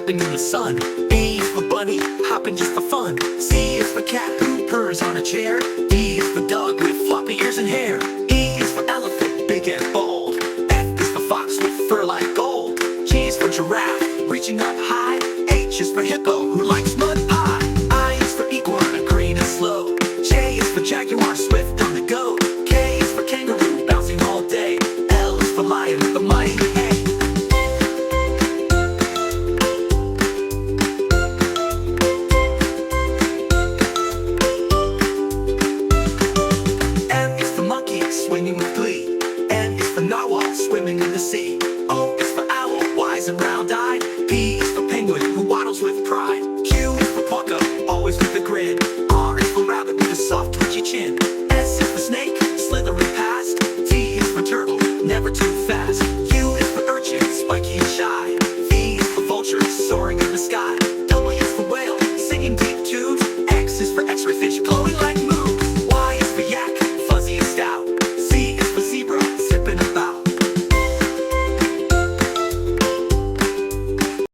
napping in the sun. B is for bunny, hopping just for fun. C is for cat who purrs on a chair. D is for dog with floppy ears and hair. E is for elephant, big and bold. F is for fox with fur like gold. G is for giraffe, reaching up high. H is for hippo who likes mud pie. I is for iguana, green and slow. J is for jaguar, swift on the go. K is for kangaroo, bouncing all day. L is for lion with the mighty hay. M is for monkey, swinging with glee. N is for narwhal, swimming in the sea. O is for owl, wise and round-eyed. P is for penguin who waddles with pride. Q is for quokka, always with a grin. R is for rabbit with a soft twitchy chin. S is for snake, slithering past. T is for turtle, never too fast. U is for urchin, spiky and shy. V is for vulture, soaring in the sky. W is for whale, singing deep too.